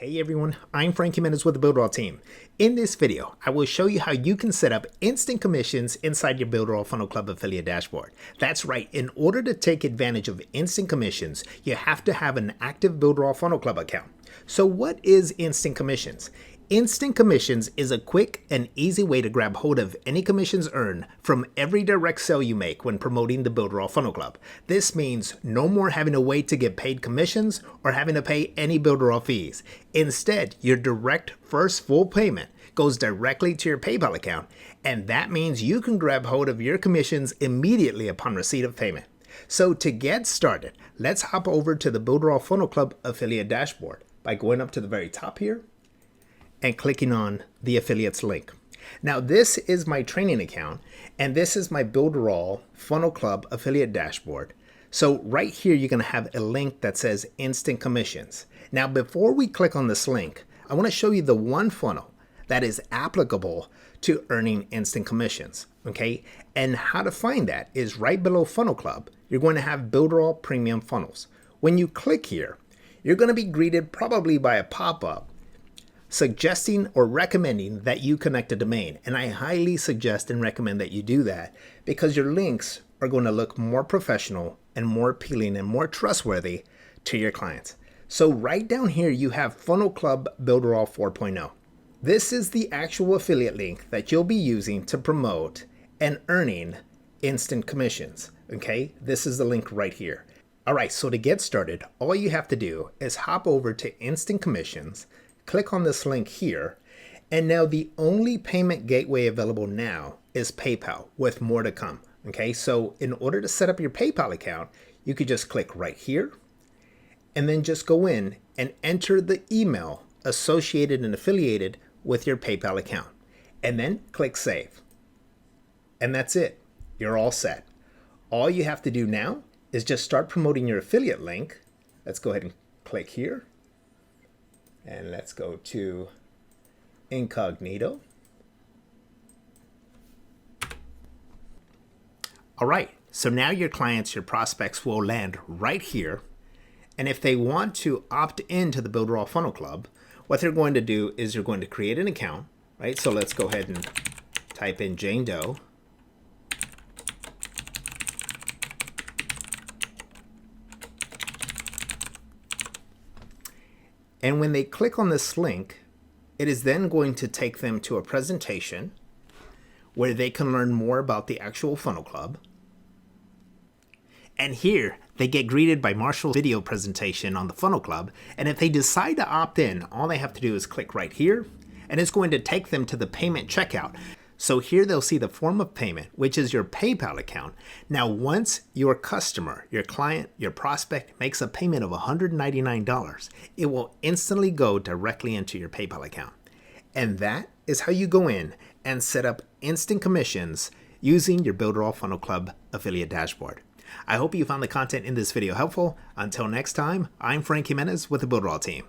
Hey everyone, I'm Frank Jimenez with the Builderall team. In this video, I will show you how you can set up instant commissions inside your Builderall Funnel Club affiliate dashboard. That's right, in order to take advantage of instant commissions, you have to have an active Builderall Funnel Club account. So what is instant commissions? Instant commissions is a quick and easy way to grab hold of any commissions earned from every direct sale you make when promoting the Builderall Funnel Club. This means no more having to wait to get paid commissions or having to pay any Builderall fees. Instead, your direct first full payment goes directly to your PayPal account, and that means you can grab hold of your commissions immediately upon receipt of payment. So to get started, let's hop over to the Builderall Funnel Club affiliate dashboard by going up to the very top here and clicking on the affiliates link. Now this is my training account and this is my Builderall Funnel Club affiliate dashboard. So right here you're going to have a link that says instant commissions. Now before we click on this link, I want to show you the one funnel that is applicable to earning instant commissions. Okay, and how to find that is right below Funnel Club. You're going to have Builderall Premium Funnels. When you click here, you're going to be greeted probably by a pop-up suggesting or recommending that you connect a domain. And I highly suggest and recommend that you do that because your links are going to look more professional and more appealing and more trustworthy to your clients. So right down here, you have Funnel Club Builderall 4.0. This is the actual affiliate link that you'll be using to promote and earning instant commissions. Okay, this is the link right here. All right, so to get started, all you have to do is hop over to Instant Commissions, click on this link here, and now the only payment gateway available now is PayPal, with more to come. Okay, so in order to set up your PayPal account, you could just click right here and then just go in and enter the email associated and affiliated with your PayPal account, and then click Save. And that's it. You're all set. All you have to do now is just start promoting your affiliate link. Let's go ahead and click here. And let's go to incognito. All right, so now your clients, your prospects will land right here. And if they want to opt into the Builderall Funnel Club, what they're going to do is you're going to create an account, right? So let's go ahead and type in Jane Doe. And when they click on this link, it is then going to take them to a presentation where they can learn more about the actual Funnel Club. And here they get greeted by Marshall's video presentation on the Funnel Club. And if they decide to opt in, all they have to do is click right here, and it's going to take them to the payment checkout. So here they'll see the form of payment, which is your PayPal account. Now, once your customer, your client, your prospect makes a payment of $199, it will instantly go directly into your PayPal account. And that is how you go in and set up instant commissions using your Builderall Funnel Club affiliate dashboard. I hope you found the content in this video helpful. Until next time, I'm Frank Jimenez with the Builderall team.